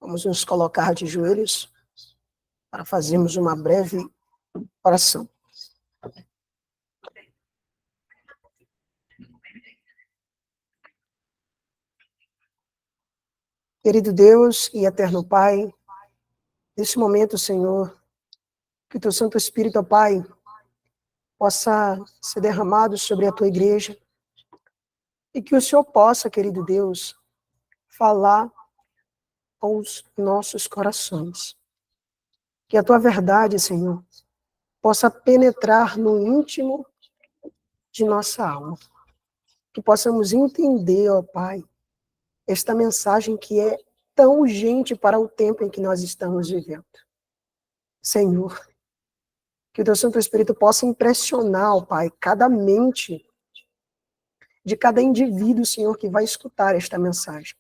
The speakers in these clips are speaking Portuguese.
Vamos nos colocar de joelhos para fazermos uma breve oração. Querido Deus e eterno Pai, nesse momento, Senhor, que o Teu Santo Espírito, ó Pai, possa ser derramado sobre a Tua igreja e que o Senhor possa, querido Deus, falar aos nossos corações. Que a Tua verdade, Senhor, possa penetrar no íntimo de nossa alma. Que possamos entender, ó Pai, esta mensagem que é tão urgente para o tempo em que nós estamos vivendo. Senhor, que o Teu Santo Espírito possa impressionar, ó Pai, cada mente de cada indivíduo, Senhor, que vai escutar esta mensagem.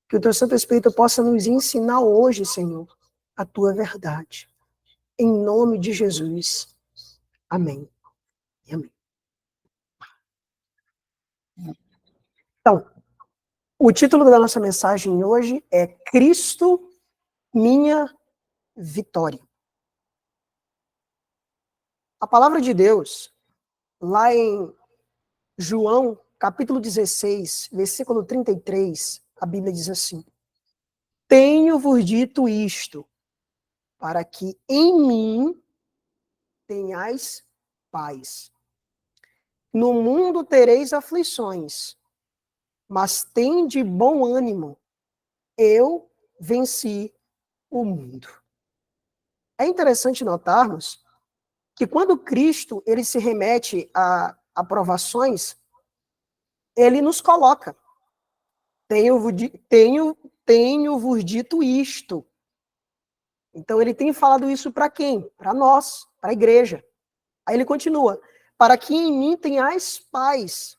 Que o Teu Santo Espírito possa nos ensinar hoje, Senhor, a Tua verdade. Em nome de Jesus. Amém. E amém. Então, o título da nossa mensagem hoje é Cristo, minha vitória. A palavra de Deus, lá em João, capítulo 16, versículo 33, a Bíblia diz assim: Tenho-vos dito isto, para que em mim tenhais paz. No mundo tereis aflições, mas tende bom ânimo. Eu venci o mundo. É interessante notarmos que quando Cristo ele se remete a provações, ele nos coloca. Tenho-vos dito isto. Então ele tem falado isso para quem? Para nós, para a igreja. Aí ele continua: para que em mim tenhais paz.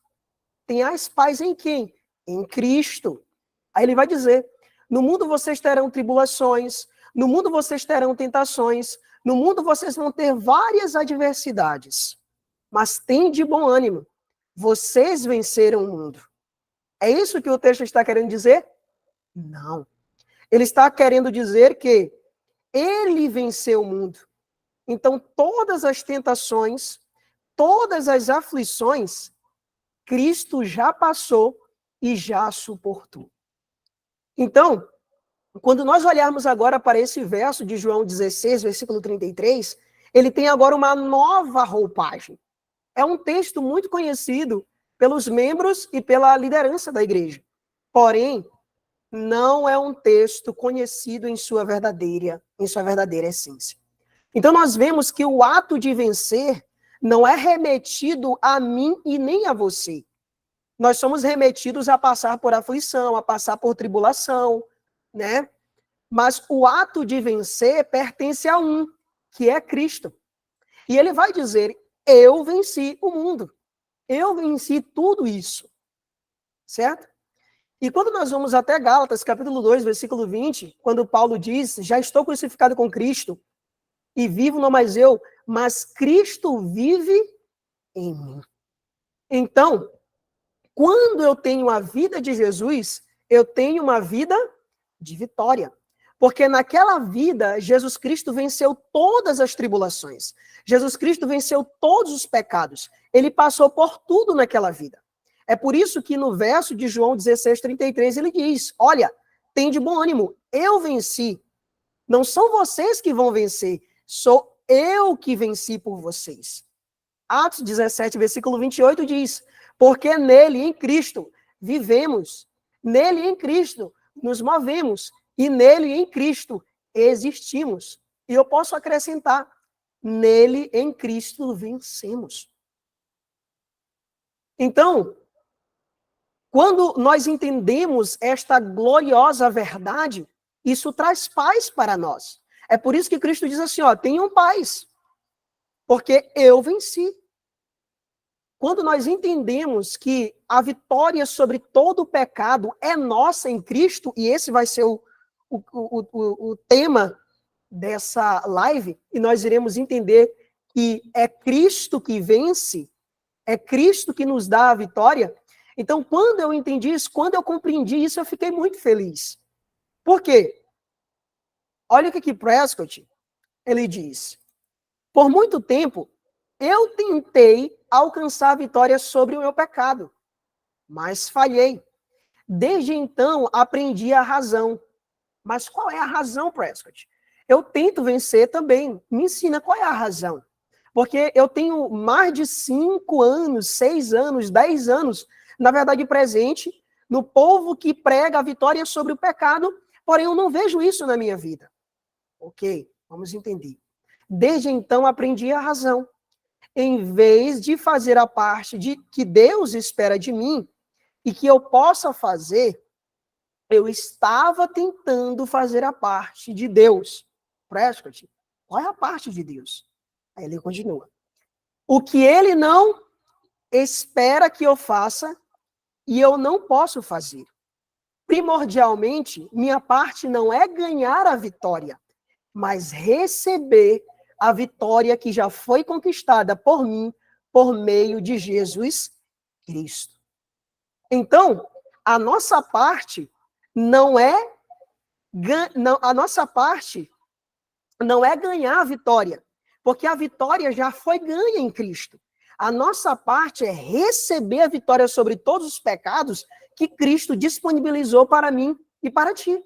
Tenhais paz em quem? Em Cristo. Aí ele vai dizer: no mundo vocês terão tribulações, no mundo vocês terão tentações, no mundo vocês vão ter várias adversidades. Mas tende bom ânimo. Vocês venceram o mundo. É isso que o texto está querendo dizer? Não. Ele está querendo dizer que ele venceu o mundo. Então, todas as tentações, todas as aflições, Cristo já passou e já suportou. Então, quando nós olharmos agora para esse verso de João 16, versículo 33, ele tem agora uma nova roupagem. É um texto muito conhecido pelos membros e pela liderança da igreja. Porém, não é um texto conhecido em sua verdadeira essência. Então nós vemos que o ato de vencer não é remetido a mim e nem a você. Nós somos remetidos a passar por aflição, a passar por tribulação, né? Mas o ato de vencer pertence a um, que é Cristo. E ele vai dizer: eu venci o mundo. Eu venci tudo isso. Certo? E quando nós vamos até Gálatas, capítulo 2, versículo 20, quando Paulo diz: já estou crucificado com Cristo, e vivo não mais eu, mas Cristo vive em mim. Então, quando eu tenho a vida de Jesus, eu tenho uma vida de vitória. Porque naquela vida, Jesus Cristo venceu todas as tribulações. Jesus Cristo venceu todos os pecados. Ele passou por tudo naquela vida. É por isso que no verso de João 16, 33, ele diz: olha, tem de bom ânimo, eu venci. Não são vocês que vão vencer, sou eu que venci por vocês. Atos 17, versículo 28 diz: porque nele, em Cristo, vivemos, nele, em Cristo, nos movemos, e nele, em Cristo, existimos. E eu posso acrescentar: nele, em Cristo, vencemos. Então, quando nós entendemos esta gloriosa verdade, isso traz paz para nós. É por isso que Cristo diz assim, ó, tenham paz, porque eu venci. Quando nós entendemos que a vitória sobre todo o pecado é nossa em Cristo, e esse vai ser o tema dessa live, e nós iremos entender que é Cristo que vence, é Cristo que nos dá a vitória. Então, quando eu entendi isso, quando eu compreendi isso, eu fiquei muito feliz. Por quê? Olha o que Prescott, ele diz. Por muito tempo, eu tentei alcançar a vitória sobre o meu pecado, mas falhei. Desde então, aprendi a razão. Mas qual é a razão, Prescott? Eu tento vencer também. Me ensina qual é a razão. Porque eu tenho mais de 5 anos, 6 anos, 10 anos, na verdade, presente no povo que prega a vitória sobre o pecado, porém eu não vejo isso na minha vida. Ok, vamos entender. Desde então, aprendi a razão. Em vez de fazer a parte de que Deus espera de mim e que eu possa fazer, eu estava tentando fazer a parte de Deus. Prescott, qual é a parte de Deus? Aí ele continua. O que ele não espera que eu faça e eu não posso fazer. Primordialmente, minha parte não é ganhar a vitória, mas receber a vitória que já foi conquistada por mim, por meio de Jesus Cristo. Então, a nossa parte não é ganhar a vitória, porque a vitória já foi ganha em Cristo. A nossa parte é receber a vitória sobre todos os pecados que Cristo disponibilizou para mim e para ti.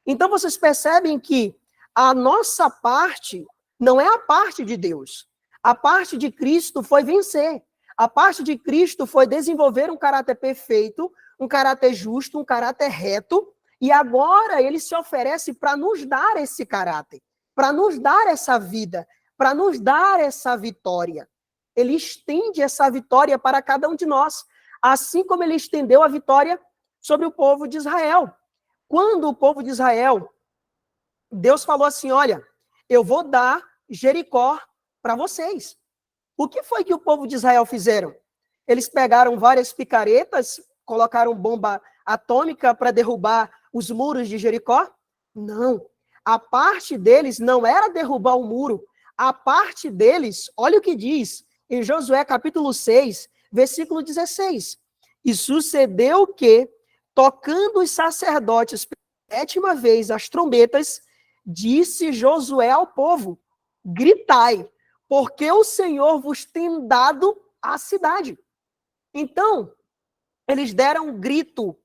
Então vocês percebem que a nossa parte não é a parte de Deus. A parte de Cristo foi vencer. A parte de Cristo foi desenvolver um caráter perfeito, um caráter justo, um caráter reto, e agora ele se oferece para nos dar esse caráter, para nos dar essa vida, para nos dar essa vitória. Ele estende essa vitória para cada um de nós, assim como ele estendeu a vitória sobre o povo de Israel. Quando o povo de Israel, Deus falou assim, olha, eu vou dar Jericó para vocês. O que foi que o povo de Israel fizeram? Eles pegaram várias picaretas, colocaram bomba atômica para derrubar os muros de Jericó? Não. A parte deles não era derrubar o muro. A parte deles, olha o que diz em Josué capítulo 6, versículo 16. E sucedeu que, tocando os sacerdotes pela 7ª vez as trombetas, disse Josué ao povo, gritai, porque o Senhor vos tem dado a cidade. Então, eles deram um grito.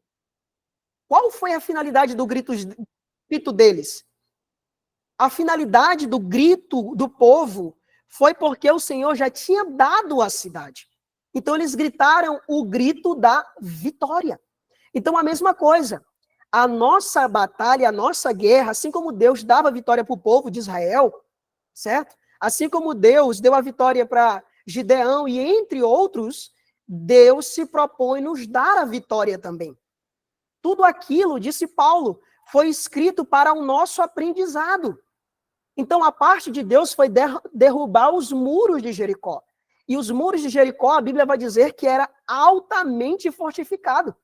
Qual foi a finalidade do grito deles? A finalidade do grito do povo foi porque o Senhor já tinha dado a cidade. Então, eles gritaram o grito da vitória. Então, a mesma coisa. A nossa batalha, a nossa guerra, assim como Deus dava a vitória para o povo de Israel, certo? Assim como Deus deu a vitória para Gideão e entre outros, Deus se propõe nos dar a vitória também. Tudo aquilo, disse Paulo, foi escrito para o nosso aprendizado. Então, a parte de Deus foi derrubar os muros de Jericó. E os muros de Jericó, a Bíblia vai dizer que era altamente fortificado.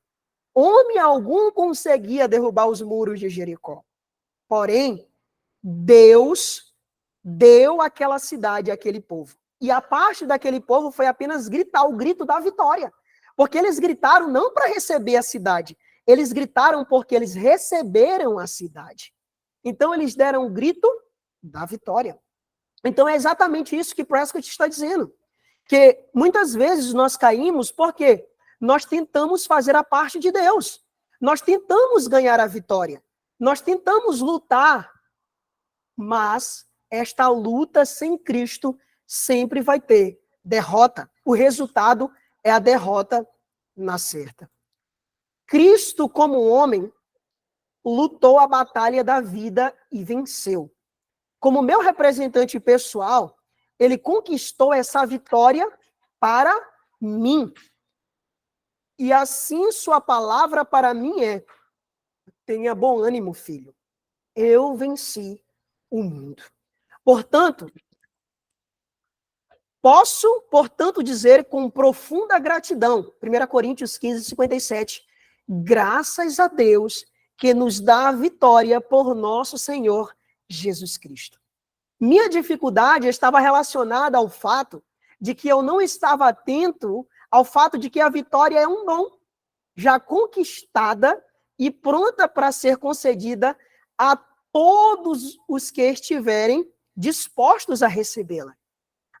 Homem algum conseguia derrubar os muros de Jericó. Porém, Deus deu aquela cidade àquele povo. E a parte daquele povo foi apenas gritar o grito da vitória. Porque eles gritaram não para receber a cidade, eles gritaram porque eles receberam a cidade. Então, eles deram o grito da vitória. Então, é exatamente isso que Prescott está dizendo. Que muitas vezes nós caímos porque nós tentamos fazer a parte de Deus. Nós tentamos ganhar a vitória. Nós tentamos lutar. Mas esta luta sem Cristo sempre vai ter derrota. O resultado é a derrota na certa. Cristo, como homem, lutou a batalha da vida e venceu. Como meu representante pessoal, ele conquistou essa vitória para mim. E assim sua palavra para mim é: tenha bom ânimo, filho. Eu venci o mundo. Portanto, posso, portanto, dizer com profunda gratidão, 1 Coríntios 15, 57, graças a Deus que nos dá a vitória por nosso Senhor Jesus Cristo. Minha dificuldade estava relacionada ao fato de que eu não estava atento ao fato de que a vitória é um dom, já conquistada e pronta para ser concedida a todos os que estiverem dispostos a recebê-la.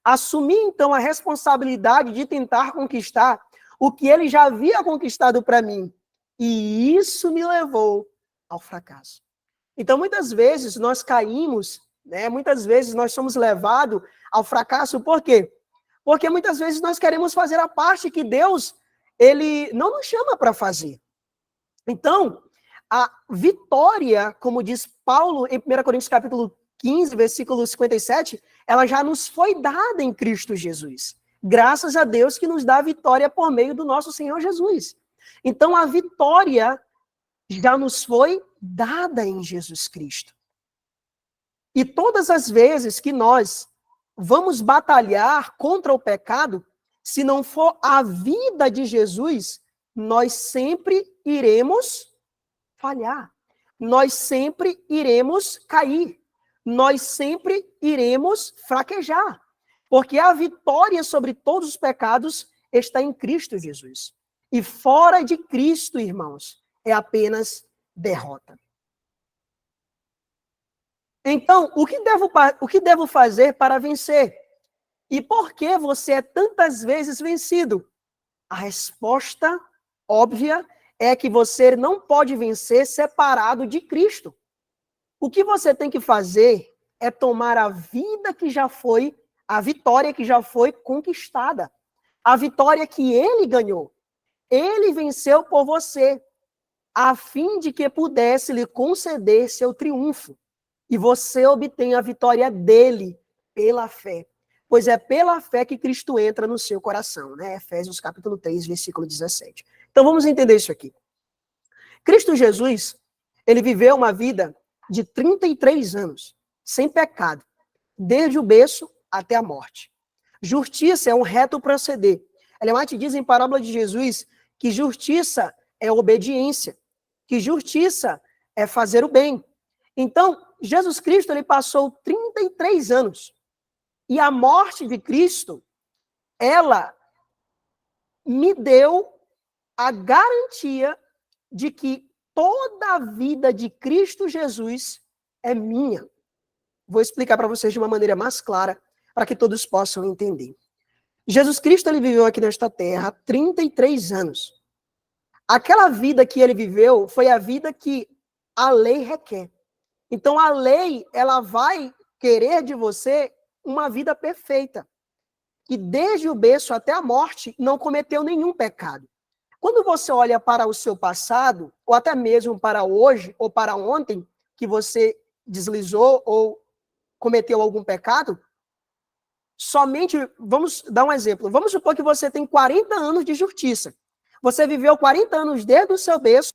Assumi, então, a responsabilidade de tentar conquistar o que ele já havia conquistado para mim. E isso me levou ao fracasso. Então, muitas vezes, nós caímos, né? Muitas vezes nós somos levados ao fracasso. Por quê? Porque muitas vezes nós queremos fazer a parte que Deus, ele não nos chama para fazer. Então, a vitória, como diz Paulo em 1 Coríntios capítulo 15, versículo 57, ela já nos foi dada em Cristo Jesus. Graças a Deus que nos dá a vitória por meio do nosso Senhor Jesus. Então, a vitória já nos foi dada em Jesus Cristo. E todas as vezes que nós vamos batalhar contra o pecado, se não for a vida de Jesus, nós sempre iremos falhar. Nós sempre iremos cair. Nós sempre iremos fraquejar. Porque a vitória sobre todos os pecados está em Cristo Jesus. E fora de Cristo, irmãos, é apenas derrota. Então, o que devo fazer para vencer? E por que você é tantas vezes vencido? A resposta óbvia é que você não pode vencer separado de Cristo. O que você tem que fazer é tomar a vida que já foi, a vitória que já foi conquistada. A vitória que ele ganhou. Ele venceu por você, a fim de que pudesse lhe conceder seu triunfo. E você obtém a vitória dele pela fé. Pois é pela fé que Cristo entra no seu coração, né? Efésios capítulo 3, versículo 17. Então vamos entender isso aqui. Cristo Jesus, ele viveu uma vida de 33 anos, sem pecado, desde o berço até a morte. Justiça é um reto proceder. Ellen White diz em Parábola de Jesus que justiça é obediência, que justiça é fazer o bem. Então, Jesus Cristo, ele passou 33 anos. E a morte de Cristo, ela me deu a garantia de que toda a vida de Cristo Jesus é minha. Vou explicar para vocês de uma maneira mais clara, para que todos possam entender. Jesus Cristo, ele viveu aqui nesta terra 33 anos. Aquela vida que ele viveu foi a vida que a lei requer. Então, a lei, ela vai querer de você uma vida perfeita. Que desde o berço até a morte não cometeu nenhum pecado. Quando você olha para o seu passado, ou até mesmo para hoje, ou para ontem, que você deslizou ou cometeu algum pecado, somente, vamos dar um exemplo, vamos supor que você tem 40 anos de justiça. Você viveu 40 anos desde o seu berço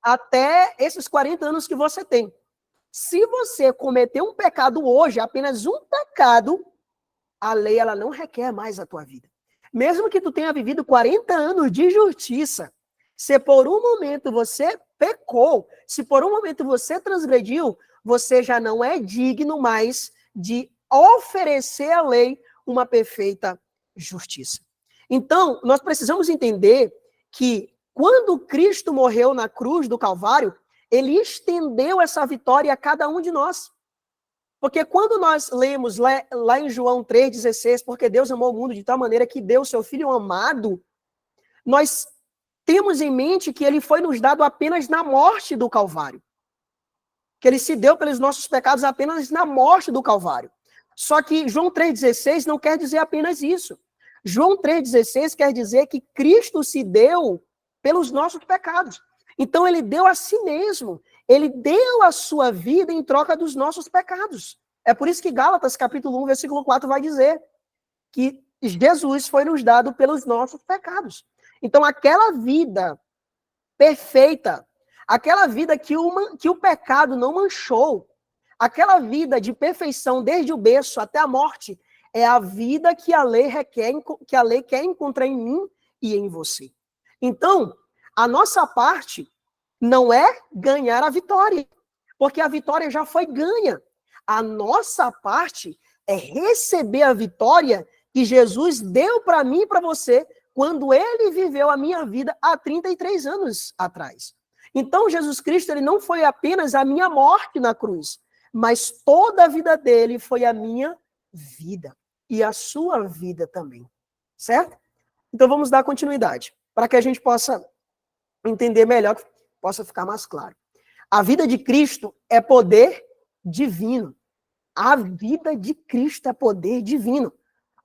até esses 40 anos que você tem. Se você cometeu um pecado hoje, apenas um pecado, a lei ela não requer mais a tua vida. Mesmo que tu tenha vivido 40 anos de justiça, se por um momento você pecou, se por um momento você transgrediu, você já não é digno mais de oferecer à lei uma perfeita justiça. Então, nós precisamos entender que quando Cristo morreu na cruz do Calvário, ele estendeu essa vitória a cada um de nós. Porque quando nós lemos lá em João 3,16, porque Deus amou o mundo de tal maneira que deu o seu Filho amado, nós temos em mente que ele foi nos dado apenas na morte do Calvário. Que ele se deu pelos nossos pecados apenas na morte do Calvário. Só que João 3,16 não quer dizer apenas isso. João 3,16 quer dizer que Cristo se deu pelos nossos pecados. Então ele deu a si mesmo. Ele deu a sua vida em troca dos nossos pecados. É por isso que Gálatas, capítulo 1, versículo 4, vai dizer que Jesus foi nos dado pelos nossos pecados. Então, aquela vida perfeita, aquela vida que o pecado não manchou, aquela vida de perfeição desde o berço até a morte, é a vida que a lei requer, que a lei quer encontrar em mim e em você. Então, a nossa parte não é ganhar a vitória, porque a vitória já foi ganha. A nossa parte é receber a vitória que Jesus deu para mim e para você quando ele viveu a minha vida há 33 anos atrás. Então, Jesus Cristo, ele não foi apenas a minha morte na cruz, mas toda a vida dele foi a minha vida e a sua vida também, certo? Então, vamos dar continuidade, para que a gente possa entender melhor, que possa ficar mais claro. A vida de Cristo é poder divino. A vida de Cristo é poder divino.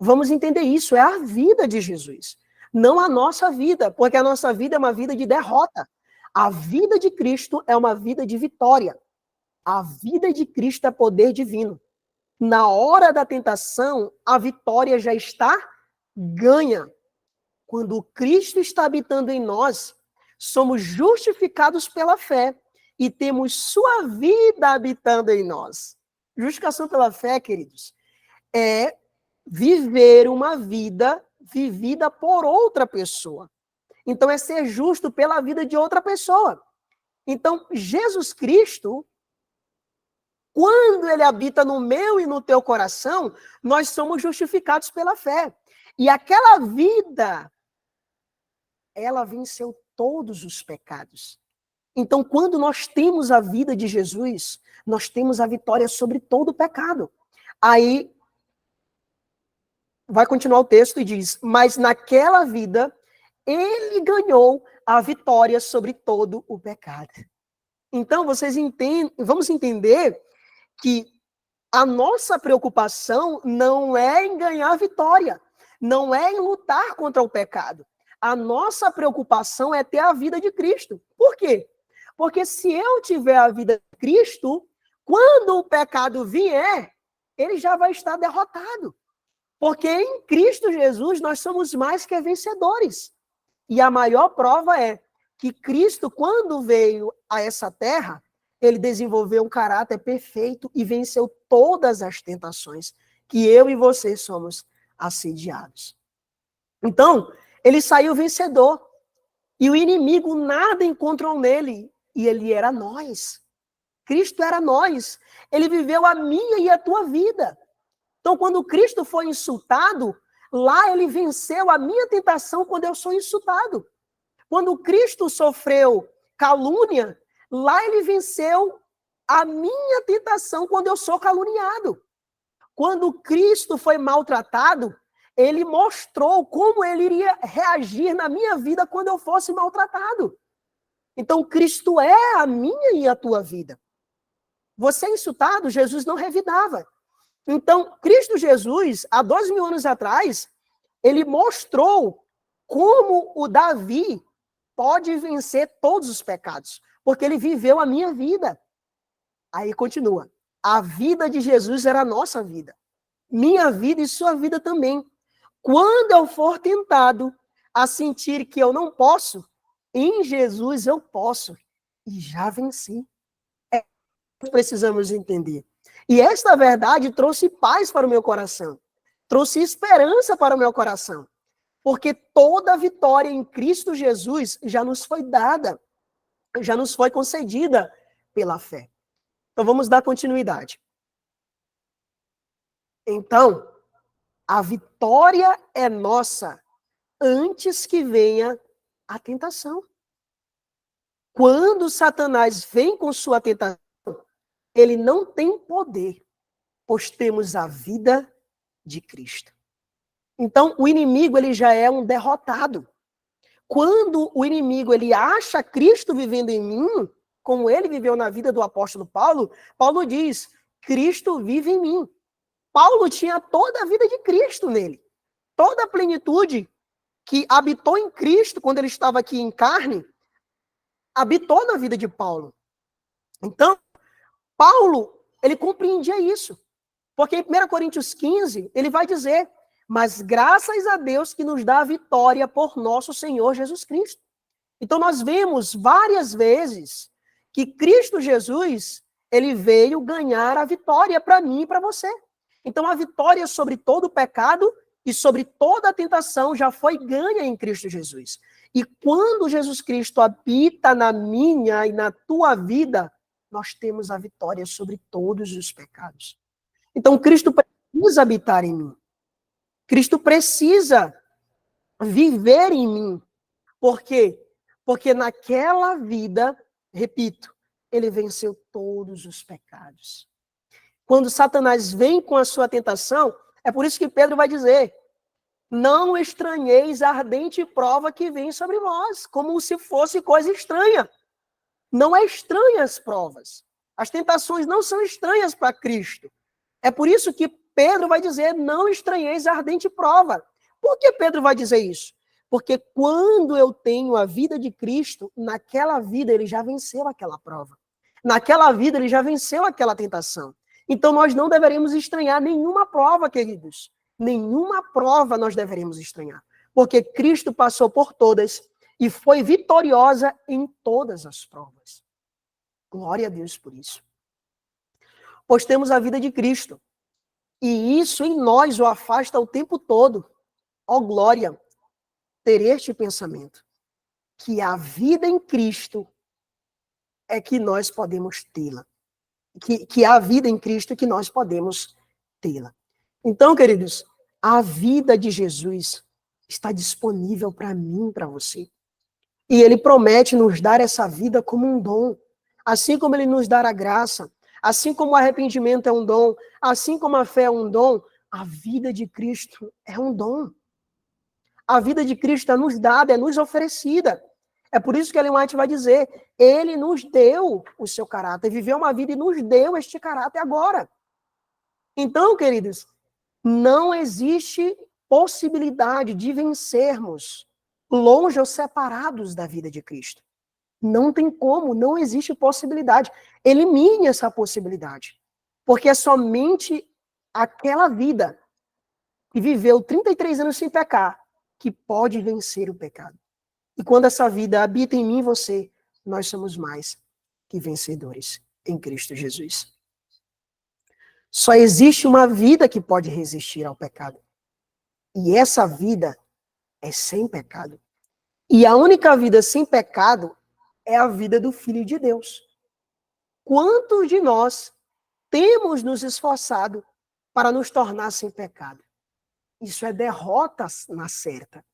Vamos entender isso, é a vida de Jesus, não a nossa vida, porque a nossa vida é uma vida de derrota. A vida de Cristo é uma vida de vitória. A vida de Cristo é poder divino. Na hora da tentação, a vitória já está ganha. Quando Cristo está habitando em nós, somos justificados pela fé e temos sua vida habitando em nós. Justificação pela fé, queridos, é viver uma vida vivida por outra pessoa. Então, é ser justo pela vida de outra pessoa. Então, Jesus Cristo, quando ele habita no meu e no teu coração, nós somos justificados pela fé. E aquela vida, ela venceu todos os pecados. Então, quando nós temos a vida de Jesus, nós temos a vitória sobre todo o pecado. Aí, vai continuar o texto e diz, mas naquela vida, ele ganhou a vitória sobre todo o pecado. Então, vocês entendem, vamos entender que a nossa preocupação não é em ganhar vitória, não é em lutar contra o pecado. A nossa preocupação é ter a vida de Cristo. Por quê? Porque se eu tiver a vida de Cristo, quando o pecado vier, ele já vai estar derrotado. Porque em Cristo Jesus nós somos mais que vencedores. E a maior prova é que Cristo, quando veio a essa terra, ele desenvolveu um caráter perfeito e venceu todas as tentações que eu e você somos assediados. Então, ele saiu vencedor. E o inimigo nada encontrou nele. E ele era nós. Cristo era nós. Ele viveu a minha e a tua vida. Então, quando Cristo foi insultado, lá ele venceu a minha tentação quando eu sou insultado. Quando Cristo sofreu calúnia, lá ele venceu a minha tentação quando eu sou caluniado. Quando Cristo foi maltratado, ele mostrou como ele iria reagir na minha vida quando eu fosse maltratado. Então, Cristo é a minha e a tua vida. Você é insultado, Jesus não revidava. Então, Cristo Jesus, há 2000 anos atrás, ele mostrou como o Davi pode vencer todos os pecados, porque ele viveu a minha vida. Aí continua. A vida de Jesus era a nossa vida. Minha vida e sua vida também. Quando eu for tentado a sentir que eu não posso, em Jesus eu posso. E já venci. É o que precisamos entender. E esta verdade trouxe paz para o meu coração. Trouxe esperança para o meu coração. Porque toda vitória em Cristo Jesus já nos foi dada. Já nos foi concedida pela fé. Então vamos dar continuidade. Então, a vitória é nossa antes que venha a tentação. Quando Satanás vem com sua tentação, ele não tem poder, pois temos a vida de Cristo. Então, o inimigo ele já é um derrotado. Quando o inimigo ele acha Cristo vivendo em mim, como ele viveu na vida do apóstolo Paulo, Paulo diz, Cristo vive em mim. Paulo tinha toda a vida de Cristo nele. Toda a plenitude que habitou em Cristo quando ele estava aqui em carne, habitou na vida de Paulo. Então, Paulo, ele compreendia isso. Porque em 1 Coríntios 15, ele vai dizer, mas graças a Deus que nos dá a vitória por nosso Senhor Jesus Cristo. Então, nós vemos várias vezes que Cristo Jesus, ele veio ganhar a vitória para mim e para você. Então, a vitória sobre todo o pecado e sobre toda a tentação já foi ganha em Cristo Jesus. E quando Jesus Cristo habita na minha e na tua vida, nós temos a vitória sobre todos os pecados. Então, Cristo precisa habitar em mim. Cristo precisa viver em mim. Por quê? Porque naquela vida Repito, ele venceu todos os pecados. Quando Satanás vem com a sua tentação, é por isso que Pedro vai dizer: não estranheis a ardente prova que vem sobre vós, como se fosse coisa estranha. Não é estranha as provas. As tentações não são estranhas para Cristo. É por isso que Pedro vai dizer: não estranheis a ardente prova. Por que Pedro vai dizer isso? Porque quando eu tenho a vida de Cristo, naquela vida ele já venceu aquela prova. Naquela vida ele já venceu aquela tentação. Então nós não deveríamos estranhar nenhuma prova, queridos. Nenhuma prova nós deveríamos estranhar. Porque Cristo passou por todas e foi vitoriosa em todas as provas. Glória a Deus por isso. Pois temos a vida de Cristo. E isso em nós o afasta o tempo todo. Ó glória, ter este pensamento, que a vida em Cristo é que nós podemos tê-la. Que a vida em Cristo é que nós podemos tê-la. Então, queridos, a vida de Jesus está disponível para mim, para você. E ele promete nos dar essa vida como um dom. Assim como ele nos dá a graça, assim como o arrependimento é um dom, assim como a fé é um dom, a vida de Cristo é um dom. A vida de Cristo é nos dada, é nos oferecida. É por isso que Ellen White vai dizer, ele nos deu o seu caráter, viveu uma vida e nos deu este caráter agora. Então, queridos, não existe possibilidade de vencermos longe ou separados da vida de Cristo. Não tem como, não existe possibilidade. Elimine essa possibilidade. Porque é somente aquela vida que viveu 33 anos sem pecar que pode vencer o pecado. E quando essa vida habita em mim e você, nós somos mais que vencedores em Cristo Jesus. Só existe uma vida que pode resistir ao pecado. E essa vida é sem pecado. E a única vida sem pecado é a vida do Filho de Deus. Quantos de nós temos nos esforçado para nos tornar sem pecado? Isso é derrota na certa.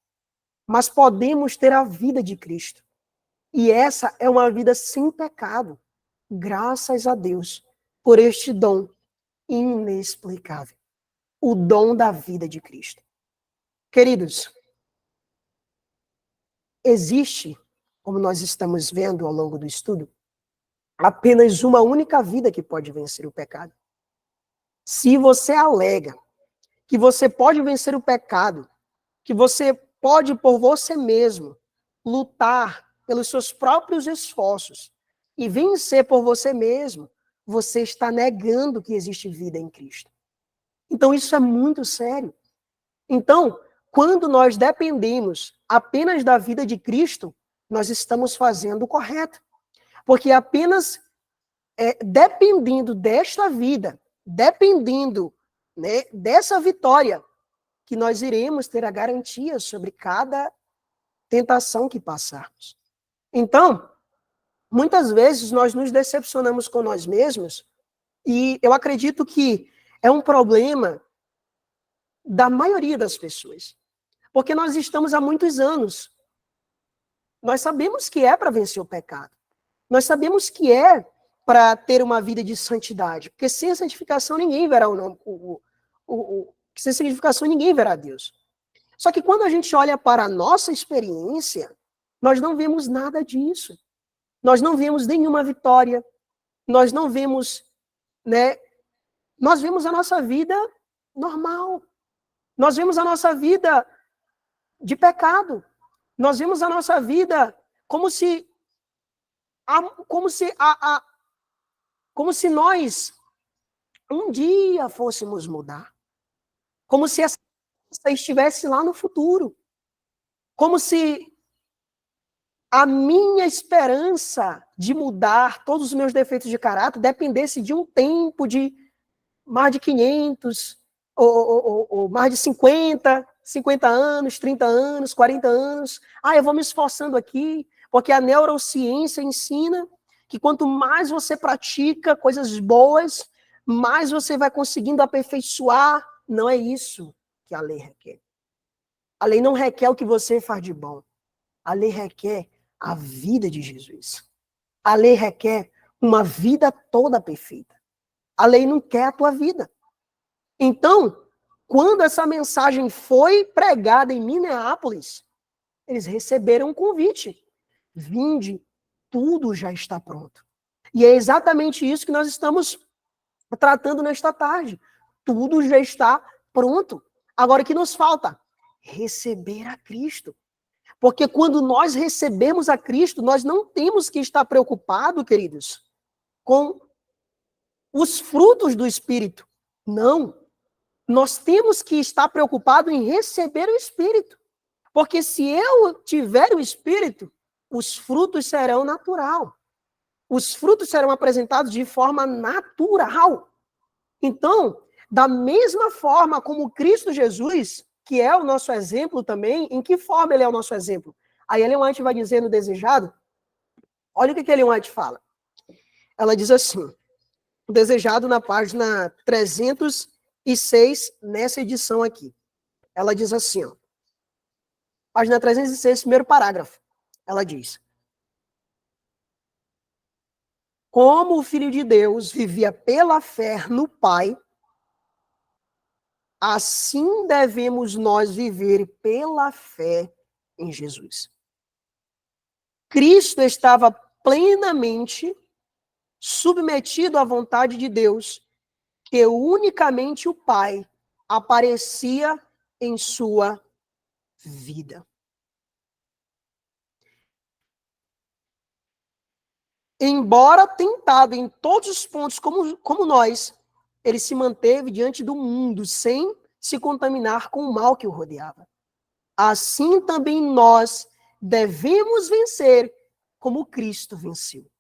Mas podemos ter a vida de Cristo. E essa é uma vida sem pecado. Graças a Deus por este dom inexplicável. O dom da vida de Cristo. Queridos, existe, como nós estamos vendo ao longo do estudo, apenas uma única vida que pode vencer o pecado. Se você alega que você pode vencer o pecado, que você pode por você mesmo lutar pelos seus próprios esforços e vencer por você mesmo, você está negando que existe vida em Cristo. Então isso é muito sério. Então, quando nós dependemos apenas da vida de Cristo, nós estamos fazendo o correto. Porque apenas dependendo desta vida, dependendo, né, dessa vitória, que nós iremos ter a garantia sobre cada tentação que passarmos. Então, muitas vezes nós nos decepcionamos com nós mesmos, e eu acredito que é um problema da maioria das pessoas. Porque nós estamos há muitos anos. Nós sabemos que é para vencer o pecado. Nós sabemos que é para ter uma vida de santidade. Porque sem a santificação ninguém verá sem santificação ninguém verá Deus. Só que quando a gente olha para a nossa experiência, nós não vemos nada disso. Nós não vemos nenhuma vitória. Nós não vemos, né? Nós vemos a nossa vida normal. Nós vemos a nossa vida de pecado. Nós vemos a nossa vida como se nós um dia fôssemos mudar. Como se essa estivesse lá no futuro. Como se a minha esperança de mudar todos os meus defeitos de caráter dependesse de um tempo de mais de 500, ou mais de 50 anos, 30 anos, 40 anos. Eu vou me esforçando aqui, porque a neurociência ensina que quanto mais você pratica coisas boas, mais você vai conseguindo aperfeiçoar. Não é isso que a lei requer. A lei não requer o que você faz de bom. A lei requer a vida de Jesus. A lei requer uma vida toda perfeita. A lei não quer a tua vida. Então, quando essa mensagem foi pregada em Minneapolis, eles receberam um convite. Vinde, tudo já está pronto. E é exatamente isso que nós estamos tratando nesta tarde. Tudo já está pronto. Agora, o que nos falta? Receber a Cristo. Porque quando nós recebemos a Cristo, nós não temos que estar preocupados, queridos, com os frutos do Espírito. Não. Nós temos que estar preocupados em receber o Espírito. Porque se eu tiver o Espírito, os frutos serão natural. Os frutos serão apresentados de forma natural. Então, da mesma forma como Cristo Jesus, que é o nosso exemplo também, em que forma ele é o nosso exemplo? Aí Ellen White vai dizer no Desejado, olha o que Ellen White fala. Ela diz assim, o Desejado na página 306, nessa edição aqui. Ela diz assim, ó, página 306, primeiro parágrafo. Ela diz, como o Filho de Deus vivia pela fé no Pai, assim devemos nós viver pela fé em Jesus. Cristo estava plenamente submetido à vontade de Deus, que unicamente o Pai aparecia em sua vida. Embora tentado em todos os pontos como nós, ele se manteve diante do mundo sem se contaminar com o mal que o rodeava. Assim também nós devemos vencer como Cristo venceu.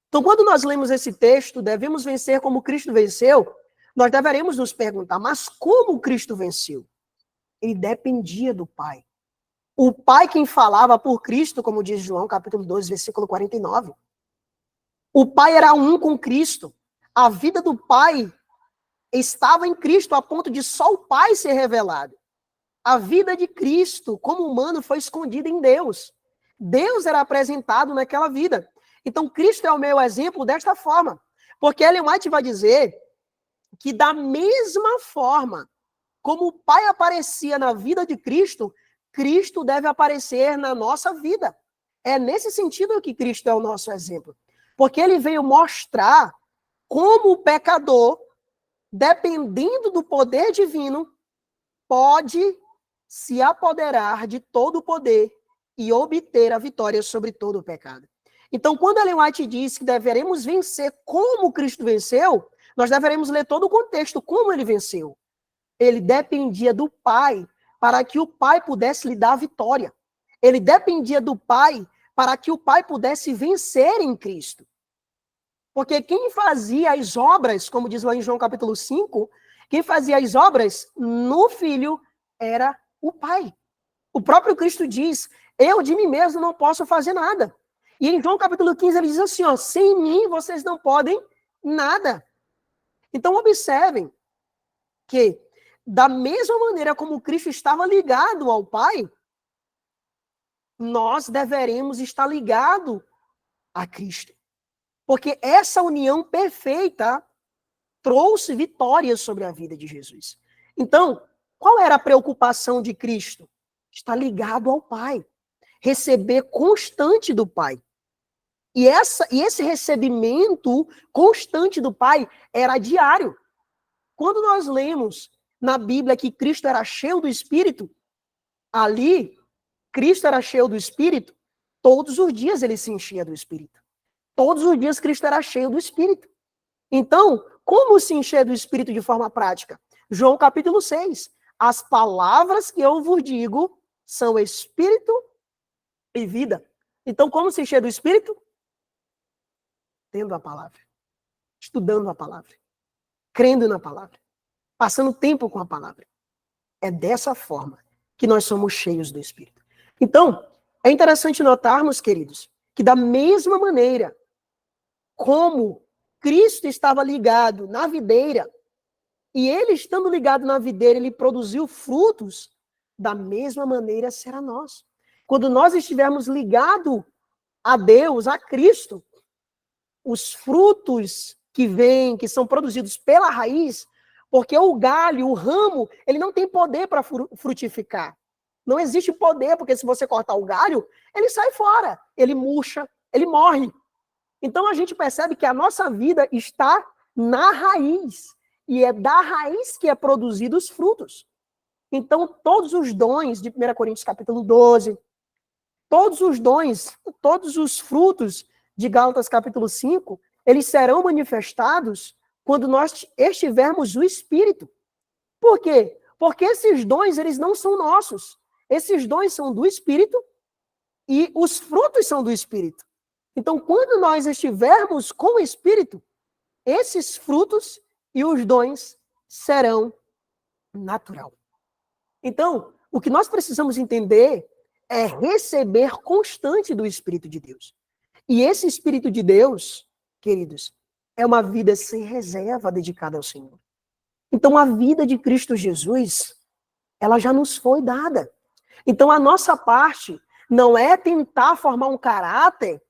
Então, quando nós lemos esse texto, devemos vencer como Cristo venceu, nós deveremos nos perguntar, mas como Cristo venceu? Ele dependia do Pai. O Pai quem falava por Cristo, como diz João, capítulo 12, versículo 49. O Pai era um com Cristo. A vida do Pai estava em Cristo, a ponto de só o Pai ser revelado. A vida de Cristo, como humano, foi escondida em Deus. Deus era apresentado naquela vida. Então, Cristo é o meu exemplo desta forma. Porque Ellen White vai dizer que da mesma forma como o Pai aparecia na vida de Cristo, Cristo deve aparecer na nossa vida. É nesse sentido que Cristo é o nosso exemplo. Porque ele veio mostrar como o pecador, dependendo do poder divino, pode se apoderar de todo o poder e obter a vitória sobre todo o pecado. Então, quando Ellen White diz que deveremos vencer como Cristo venceu, nós deveremos ler todo o contexto, como ele venceu. Ele dependia do Pai para que o Pai pudesse lhe dar a vitória. Ele dependia do Pai para que o Pai pudesse vencer em Cristo. Porque quem fazia as obras, como diz lá em João capítulo 5, quem fazia as obras no Filho era o Pai. O próprio Cristo diz, eu de mim mesmo não posso fazer nada. E em João capítulo 15 ele diz assim, ó, sem mim vocês não podem nada. Então observem que da mesma maneira como Cristo estava ligado ao Pai, nós deveremos estar ligados a Cristo. Porque essa união perfeita trouxe vitórias sobre a vida de Jesus. Então, qual era a preocupação de Cristo? Estar ligado ao Pai. Receber constante do Pai. E esse recebimento constante do Pai era diário. Quando nós lemos na Bíblia que Cristo era cheio do Espírito, ali, Cristo era cheio do Espírito, todos os dias ele se enchia do Espírito. Todos os dias Cristo era cheio do Espírito. Então, como se encher do Espírito de forma prática? João capítulo 6. As palavras que eu vos digo são Espírito e vida. Então, como se encher do Espírito? Tendo a palavra. Estudando a palavra. Crendo na palavra. Passando tempo com a palavra. É dessa forma que nós somos cheios do Espírito. Então, é interessante notarmos, queridos, que da mesma maneira como Cristo estava ligado na videira, e ele estando ligado na videira, ele produziu frutos, da mesma maneira será nós. Quando nós estivermos ligados a Deus, a Cristo, os frutos que vêm, que são produzidos pela raiz, porque o galho, o ramo, ele não tem poder para frutificar. Não existe poder, porque se você cortar o galho, ele sai fora, ele murcha, ele morre. Então a gente percebe que a nossa vida está na raiz, e é da raiz que é produzido os frutos. Então todos os dons de 1 Coríntios capítulo 12, todos os dons, todos os frutos de Gálatas capítulo 5, eles serão manifestados quando nós estivermos no Espírito. Por quê? Porque esses dons, eles não são nossos. Esses dons são do Espírito e os frutos são do Espírito. Então, quando nós estivermos com o Espírito, esses frutos e os dons serão natural. Então, o que nós precisamos entender é receber constante do Espírito de Deus. E esse Espírito de Deus, queridos, é uma vida sem reserva dedicada ao Senhor. Então, a vida de Cristo Jesus, ela já nos foi dada. Então, a nossa parte não é tentar formar um caráter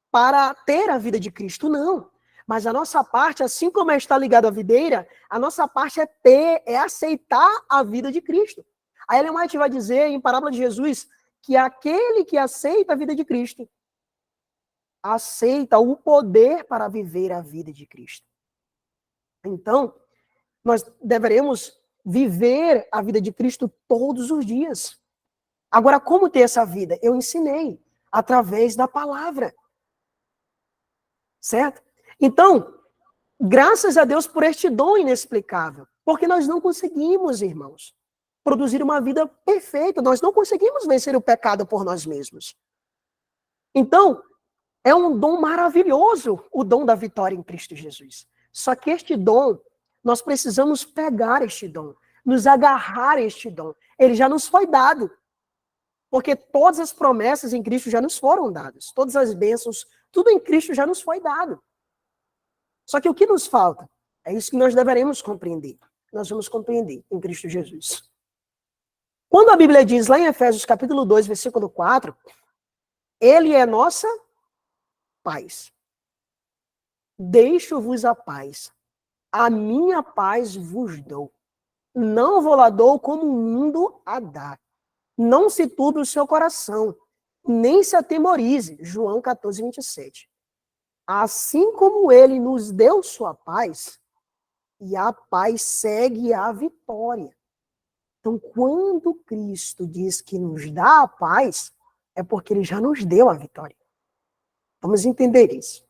para ter a vida de Cristo, não. Mas a nossa parte, assim como está ligado à videira, a nossa parte é aceitar a vida de Cristo. A Ellen White vai dizer, em Parábola de Jesus, que aquele que aceita a vida de Cristo, aceita o poder para viver a vida de Cristo. Então, nós deveremos viver a vida de Cristo todos os dias. Agora, como ter essa vida? Eu ensinei, através da palavra. Certo? Então, graças a Deus por este dom inexplicável, porque nós não conseguimos, irmãos, produzir uma vida perfeita, nós não conseguimos vencer o pecado por nós mesmos. Então, é um dom maravilhoso, o dom da vitória em Cristo Jesus. Só que este dom, nós precisamos pegar este dom, nos agarrar a este dom. Ele já nos foi dado, porque todas as promessas em Cristo já nos foram dadas, todas as bênçãos, tudo em Cristo já nos foi dado. Só que o que nos falta? É isso que nós deveremos compreender. Nós vamos compreender em Cristo Jesus. Quando a Bíblia diz lá em Efésios capítulo 2, versículo 4, ele é nossa paz. Deixo-vos a paz. A minha paz vos dou. Não vou lá dou como o mundo a dá. Não se turbe o seu coração, nem se atemorize. João 14, 27. Assim como ele nos deu sua paz, e a paz segue a vitória. Então, quando Cristo diz que nos dá a paz, é porque ele já nos deu a vitória. Vamos entender isso.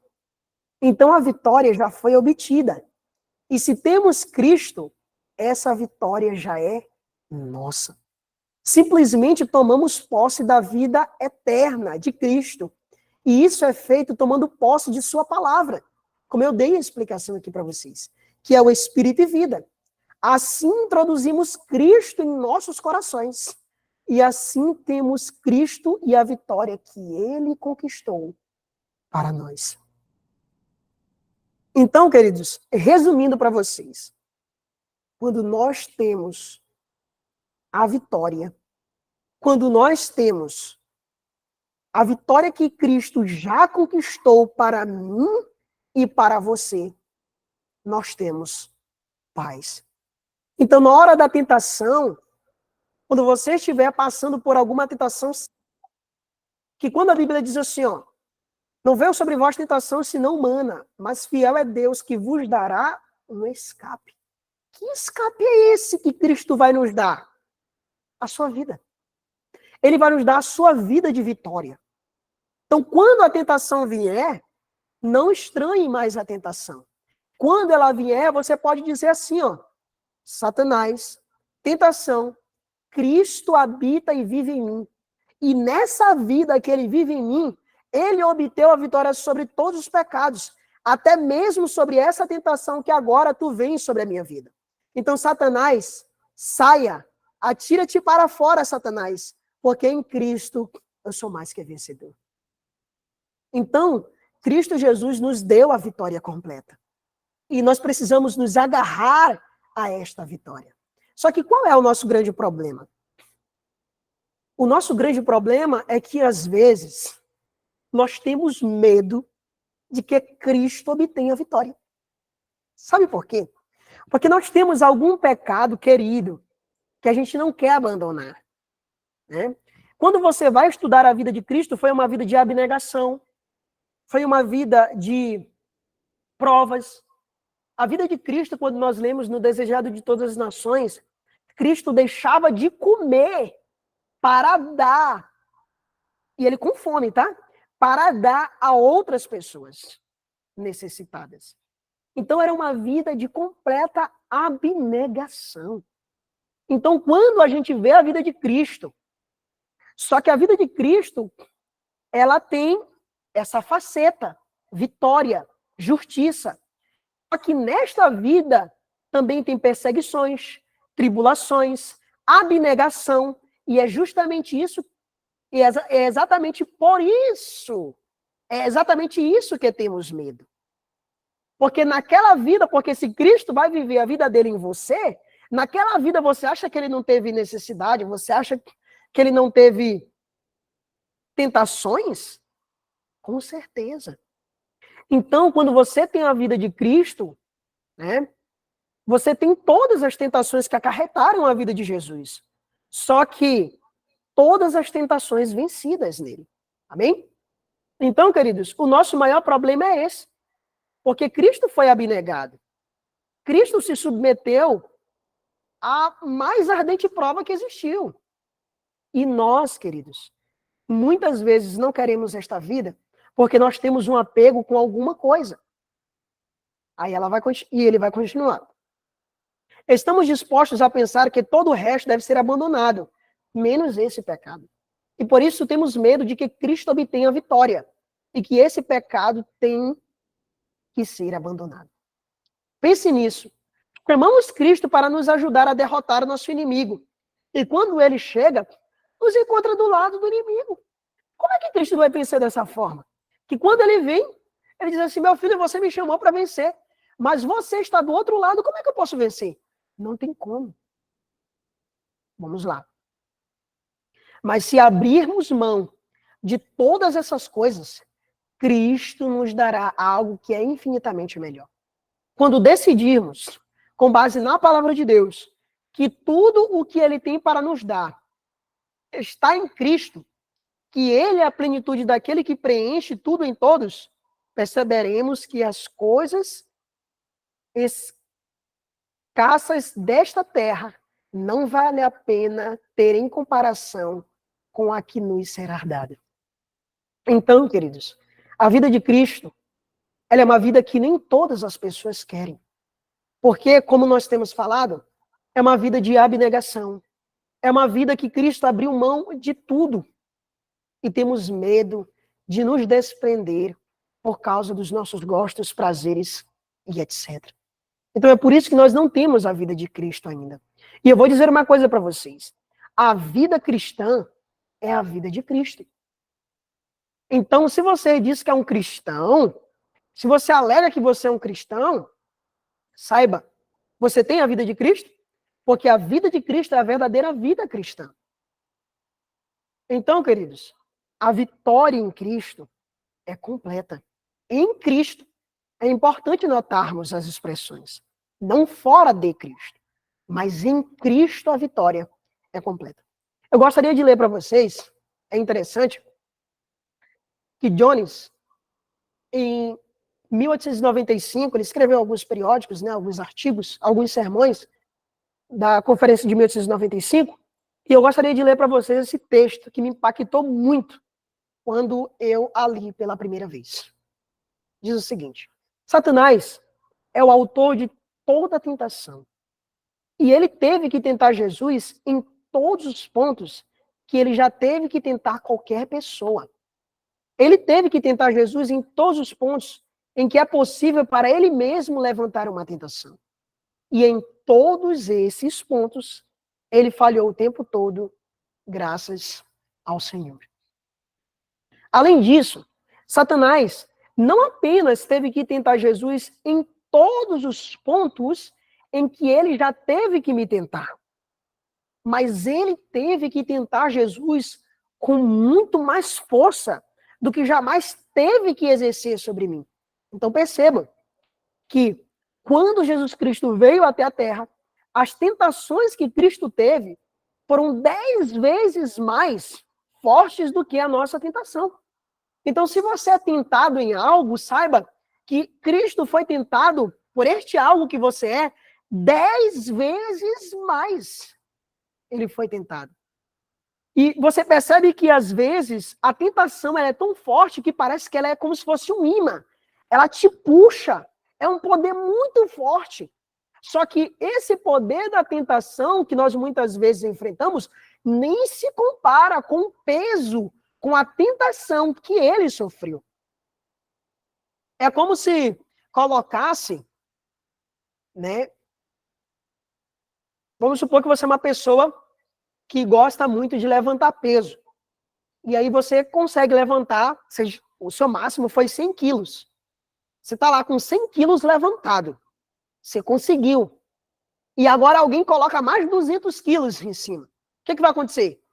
Então, a vitória já foi obtida. E se temos Cristo, essa vitória já é nossa. Simplesmente tomamos posse da vida eterna de Cristo. E isso é feito tomando posse de sua palavra. Como eu dei a explicação aqui para vocês. Que é o Espírito e vida. Assim introduzimos Cristo em nossos corações. E assim temos Cristo e a vitória que ele conquistou para nós. Então, queridos, resumindo para vocês. Quando nós temos a vitória, quando nós temos a vitória que Cristo já conquistou para mim e para você, nós temos paz. Então, na hora da tentação, quando você estiver passando por alguma tentação, que quando a Bíblia diz assim, ó, não veio sobre vós tentação senão humana, mas fiel é Deus que vos dará um escape. Que escape é esse que Cristo vai nos dar? A sua vida. Ele vai nos dar a sua vida de vitória. Então, quando a tentação vier, não estranhe mais a tentação. Quando ela vier, você pode dizer assim, ó, Satanás, tentação, Cristo habita e vive em mim. E nessa vida que ele vive em mim, ele obteve a vitória sobre todos os pecados, até mesmo sobre essa tentação que agora tu vens sobre a minha vida. Então, Satanás, saia, atira-te para fora, Satanás, porque em Cristo eu sou mais que vencedor. Então, Cristo Jesus nos deu a vitória completa. E nós precisamos nos agarrar a esta vitória. Só que qual é o nosso grande problema? O nosso grande problema é que, às vezes, nós temos medo de que Cristo obtenha a vitória. Sabe por quê? Porque nós temos algum pecado, querido, que a gente não quer abandonar, né? Quando você vai estudar a vida de Cristo, foi uma vida de abnegação, foi uma vida de provas. A vida de Cristo, quando nós lemos no Desejado de Todas as Nações, Cristo deixava de comer para dar, e ele com fome, tá? Para dar a outras pessoas necessitadas. Então era uma vida de completa abnegação. Então quando a gente vê a vida de Cristo, só que a vida de Cristo, ela tem essa faceta, vitória, justiça. Só que nesta vida também tem perseguições, tribulações, abnegação, e é justamente isso, e é exatamente por isso, é exatamente isso que temos medo. Porque naquela vida, porque se Cristo vai viver a vida dele em você, naquela vida você acha que ele não teve necessidade, você acha que ele não teve tentações? Com certeza. Então, quando você tem a vida de Cristo, né, você tem todas as tentações que acarretaram a vida de Jesus. Só que todas as tentações vencidas nele. Amém? Então, queridos, o nosso maior problema é esse. Porque Cristo foi abnegado. Cristo se submeteu à mais ardente prova que existiu. E nós, queridos, muitas vezes não queremos esta vida porque nós temos um apego com alguma coisa. Aí ele vai continuar. Estamos dispostos a pensar que todo o resto deve ser abandonado, menos esse pecado. E por isso temos medo de que Cristo obtenha a vitória e que esse pecado tem que ser abandonado. Pense nisso. Chamamos Cristo para nos ajudar a derrotar o nosso inimigo. E quando ele chega, nos encontra do lado do inimigo. Como é que Cristo vai vencer dessa forma? Que quando ele vem, ele diz assim, meu filho, você me chamou para vencer, mas você está do outro lado, como é que eu posso vencer? Não tem como. Vamos lá. Mas se abrirmos mão de todas essas coisas, Cristo nos dará algo que é infinitamente melhor. Quando decidirmos, com base na palavra de Deus, que tudo o que ele tem para nos dar está em Cristo, que ele é a plenitude daquele que preenche tudo em todos, perceberemos que as coisas escassas desta terra não vale a pena ter em comparação com a que nos será dada. Então, queridos, a vida de Cristo, ela é uma vida que nem todas as pessoas querem. Porque, como nós temos falado, é uma vida de abnegação. É uma vida que Cristo abriu mão de tudo. E temos medo de nos desprender por causa dos nossos gostos, prazeres e etc. Então é por isso que nós não temos a vida de Cristo ainda. E eu vou dizer uma coisa para vocês. A vida cristã é a vida de Cristo. Então, se você diz que é um cristão, se você alega que você é um cristão, saiba, você tem a vida de Cristo? Porque a vida de Cristo é a verdadeira vida cristã. Então, queridos, a vitória em Cristo é completa. Em Cristo, é importante notarmos as expressões. Não fora de Cristo, mas em Cristo a vitória é completa. Eu gostaria de ler para vocês, é interessante, que Jones, em 1895, ele escreveu alguns periódicos, né, alguns artigos, alguns sermões da conferência de 1895, e eu gostaria de ler para vocês esse texto que me impactou muito quando eu a li pela primeira vez. Diz o seguinte: Satanás é o autor de toda tentação, e ele teve que tentar Jesus em todos os pontos que ele já teve que tentar qualquer pessoa. Ele teve que tentar Jesus em todos os pontos em que é possível para ele mesmo levantar uma tentação. E em todos esses pontos, ele falhou o tempo todo, graças ao Senhor. Além disso, Satanás não apenas teve que tentar Jesus em todos os pontos em que ele já teve que me tentar, mas ele teve que tentar Jesus com muito mais força do que jamais teve que exercer sobre mim. Então perceba que quando Jesus Cristo veio até a Terra, as tentações que Cristo teve foram 10 vezes mais fortes do que a nossa tentação. Então, se você é tentado em algo, saiba que Cristo foi tentado por este algo que você é 10 vezes mais. Ele foi tentado. E você percebe que, às vezes, a tentação ela é tão forte que parece que ela é como se fosse um imã. Ela te puxa. É um poder muito forte. Só que esse poder da tentação que nós muitas vezes enfrentamos nem se compara com o peso, com a tentação que ele sofreu. É como se colocasse, né? Vamos supor que você é uma pessoa que gosta muito de levantar peso. E aí você consegue levantar, o seu máximo foi 100 quilos. Você está lá com 100 quilos levantado. Você conseguiu. E agora alguém coloca mais de 200 quilos em cima. O que vai acontecer?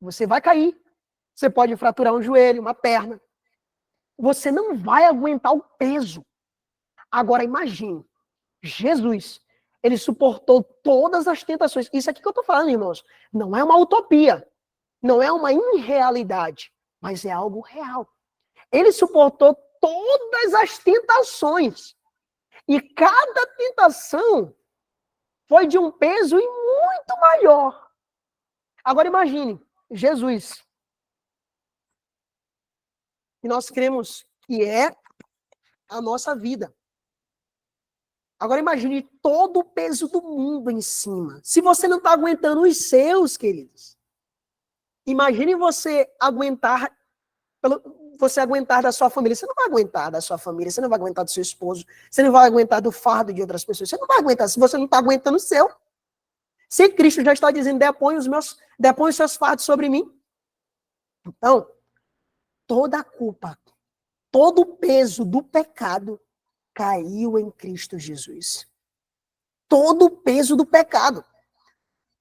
Você vai cair. Você pode fraturar um joelho, uma perna. Você não vai aguentar o peso. Agora imagine, Jesus, ele suportou todas as tentações. Isso aqui que eu estou falando, irmãos, não é uma utopia. Não é uma irrealidade, mas é algo real. Ele suportou todas as tentações. E cada tentação foi de um peso muito maior. Agora imagine, Jesus, que nós cremos que é a nossa vida. Agora imagine todo o peso do mundo em cima. Se você não está aguentando os seus, queridos, imagine você aguentar da sua família. Você não vai aguentar da sua família, você não vai aguentar do seu esposo, você não vai aguentar do fardo de outras pessoas, você não vai aguentar se você não está aguentando o seu. Se Cristo já está dizendo, depõe os seus fardos sobre mim. Então, toda a culpa, todo o peso do pecado caiu em Cristo Jesus. Todo o peso do pecado.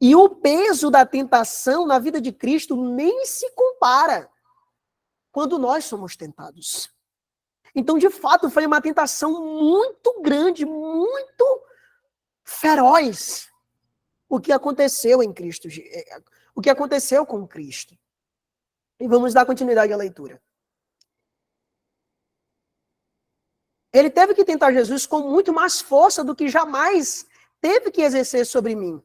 E o peso da tentação na vida de Cristo nem se compara quando nós somos tentados. Então, de fato, foi uma tentação muito grande, muito feroz o que aconteceu em Cristo, o que aconteceu com Cristo. E vamos dar continuidade à leitura. Ele teve que tentar Jesus com muito mais força do que jamais teve que exercer sobre mim.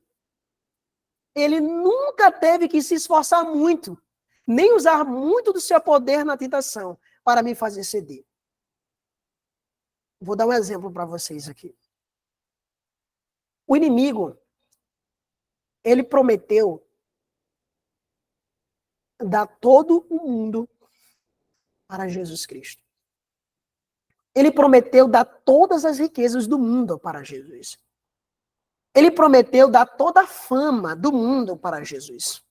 Ele nunca teve que se esforçar muito, nem usar muito do seu poder na tentação para me fazer ceder. Vou dar um exemplo para vocês aqui. O inimigo, ele prometeu dar todo o mundo para Jesus Cristo. Ele prometeu dar todas as riquezas do mundo para Jesus. Ele prometeu dar toda a fama do mundo para Jesus.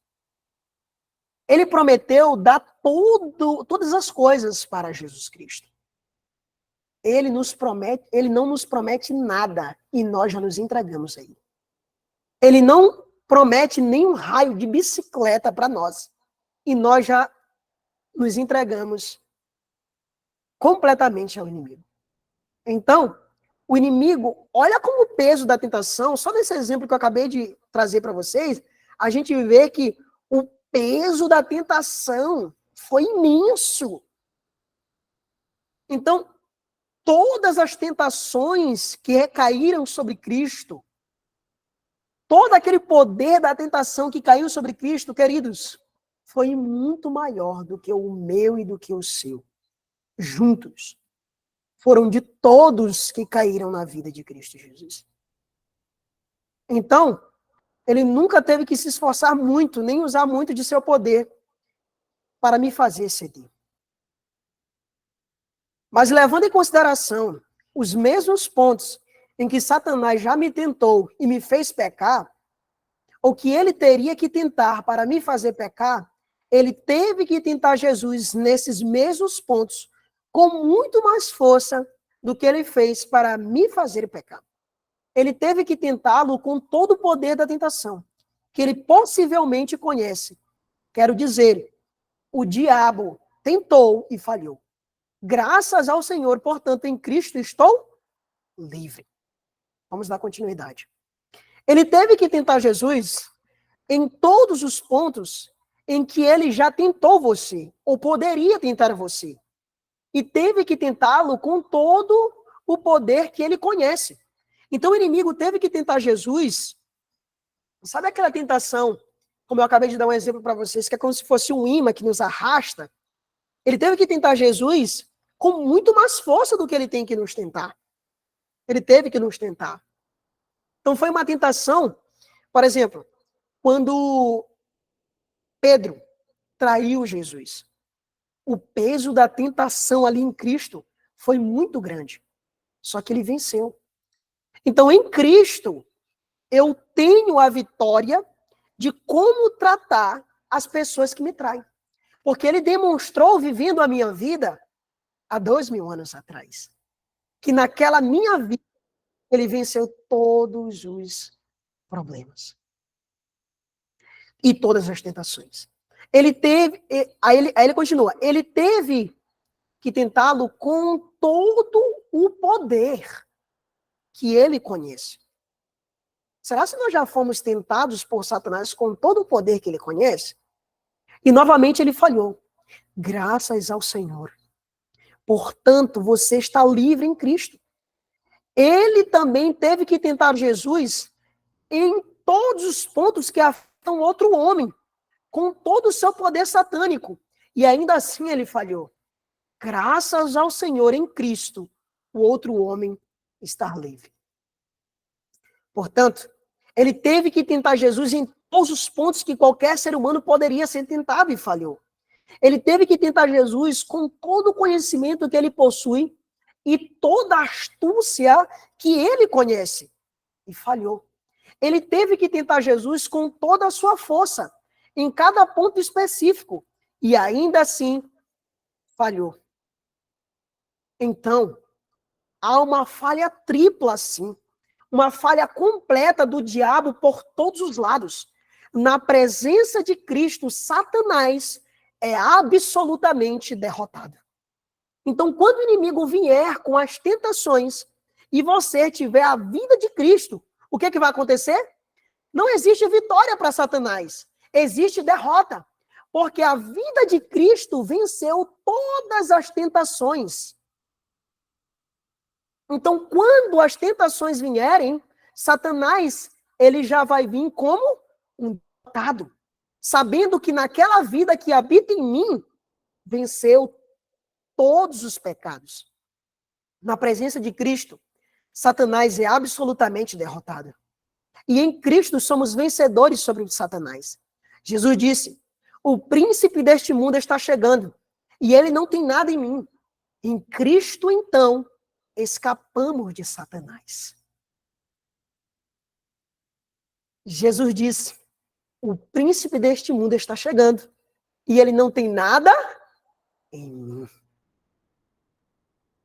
Ele prometeu dar todas as coisas para Jesus Cristo. Ele não nos promete nada e nós já nos entregamos a ele. Ele não promete nenhum raio de bicicleta para nós e nós já nos entregamos completamente ao inimigo. Então, o inimigo, olha como o peso da tentação, só nesse exemplo que eu acabei de trazer para vocês, a gente vê que o peso da tentação foi imenso. Então, todas as tentações que recaíram sobre Cristo, todo aquele poder da tentação que caiu sobre Cristo, queridos, foi muito maior do que o meu e do que o seu. Juntos. Foram de todos que caíram na vida de Cristo Jesus. Então, ele nunca teve que se esforçar muito, nem usar muito de seu poder para me fazer ceder. Mas levando em consideração os mesmos pontos em que Satanás já me tentou e me fez pecar, o que ele teria que tentar para me fazer pecar, ele teve que tentar Jesus nesses mesmos pontos, com muito mais força do que ele fez para me fazer pecar. Ele teve que tentá-lo com todo o poder da tentação, que ele possivelmente conhece. Quero dizer, o diabo tentou e falhou. Graças ao Senhor, portanto, em Cristo estou livre. Vamos dar continuidade. Ele teve que tentar Jesus em todos os pontos em que ele já tentou você, ou poderia tentar você. E teve que tentá-lo com todo o poder que ele conhece. Então o inimigo teve que tentar Jesus. Sabe aquela tentação, como eu acabei de dar um exemplo para vocês, que é como se fosse um imã que nos arrasta? Ele teve que tentar Jesus com muito mais força do que ele tem que nos tentar. Ele teve que nos tentar. Então foi uma tentação, por exemplo, quando Pedro traiu Jesus. O peso da tentação ali em Cristo foi muito grande. Só que ele venceu. Então, em Cristo, eu tenho a vitória de como tratar as pessoas que me traem. Porque ele demonstrou, vivendo a minha vida, há 2000 anos atrás, que naquela minha vida, ele venceu todos os problemas. E todas as tentações. Ele teve, aí ele continua, ele teve que tentá-lo com todo o poder que ele conhece. Será que nós já fomos tentados por Satanás com todo o poder que ele conhece? E novamente ele falhou. Graças ao Senhor. Portanto, você está livre em Cristo. Ele também teve que tentar Jesus em todos os pontos que afetam outro homem, com todo o seu poder satânico. E ainda assim ele falhou. Graças ao Senhor em Cristo, o outro homem está livre. Portanto, ele teve que tentar Jesus em todos os pontos que qualquer ser humano poderia ser tentado e falhou. Ele teve que tentar Jesus com todo o conhecimento que ele possui e toda a astúcia que ele conhece e falhou. Ele teve que tentar Jesus com toda a sua força, em cada ponto específico, e ainda assim falhou. Então, há uma falha tripla, assim, uma falha completa do diabo por todos os lados. Na presença de Cristo, Satanás é absolutamente derrotado. Então, quando o inimigo vier com as tentações e você tiver a vida de Cristo, o que vai acontecer? Não existe vitória para Satanás, existe derrota, porque a vida de Cristo venceu todas as tentações. Então, quando as tentações vierem, Satanás, ele já vai vir como um derrotado, sabendo que naquela vida que habita em mim, venceu todos os pecados. Na presença de Cristo, Satanás é absolutamente derrotado. E em Cristo somos vencedores sobre Satanás. Jesus disse, o príncipe deste mundo está chegando, e ele não tem nada em mim. Em Cristo, então, escapamos de Satanás. Jesus disse, o príncipe deste mundo está chegando, e ele não tem nada em mim.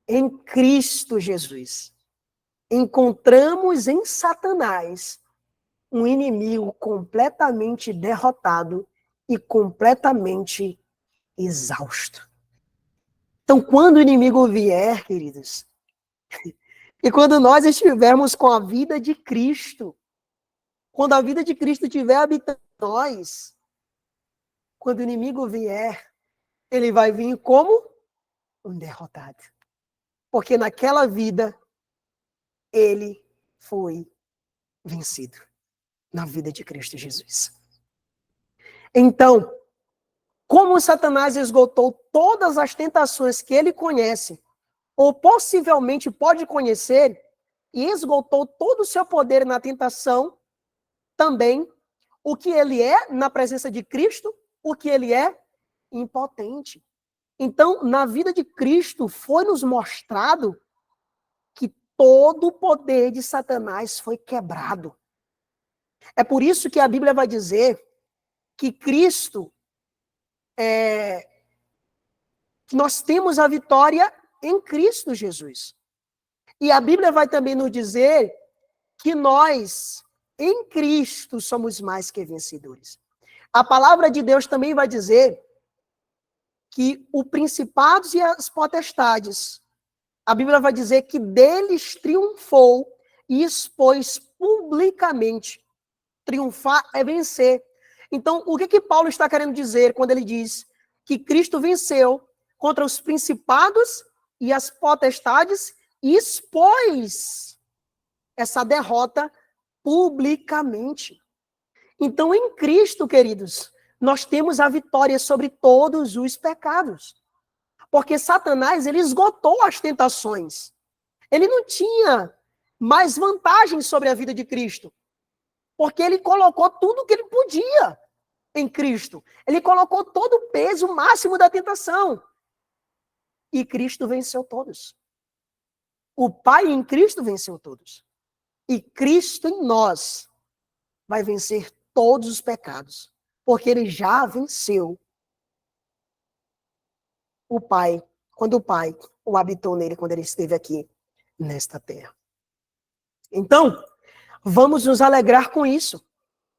Em Cristo Jesus, encontramos em Satanás um inimigo completamente derrotado e completamente exausto. Então, quando o inimigo vier, queridos, e quando nós estivermos com a vida de Cristo, quando a vida de Cristo estiver habitando em nós, quando o inimigo vier, ele vai vir como um derrotado. Porque naquela vida, ele foi vencido. Na vida de Cristo Jesus. Então, como Satanás esgotou todas as tentações que ele conhece, ou possivelmente pode conhecer, e esgotou todo o seu poder na tentação, também o que ele é na presença de Cristo, o que ele é impotente. Então, na vida de Cristo, foi nos mostrado que todo o poder de Satanás foi quebrado. É por isso que a Bíblia vai dizer que Cristo, nós temos a vitória em Cristo Jesus. E a Bíblia vai também nos dizer que nós, em Cristo, somos mais que vencedores. A palavra de Deus também vai dizer que os principados e as potestades, a Bíblia vai dizer que deles triunfou e expôs publicamente. Triunfar é vencer. Então, o que Paulo está querendo dizer quando ele diz que Cristo venceu contra os principados e as potestades e expôs essa derrota publicamente? Então, em Cristo, queridos, nós temos a vitória sobre todos os pecados. Porque Satanás, ele esgotou as tentações. Ele não tinha mais vantagem sobre a vida de Cristo. Porque ele colocou tudo o que ele podia em Cristo. Ele colocou todo o peso máximo da tentação. E Cristo venceu todos. O Pai em Cristo venceu todos. E Cristo em nós vai vencer todos os pecados. Porque ele já venceu o Pai, quando o Pai o habitou nele, quando ele esteve aqui nesta terra. Então, vamos nos alegrar com isso,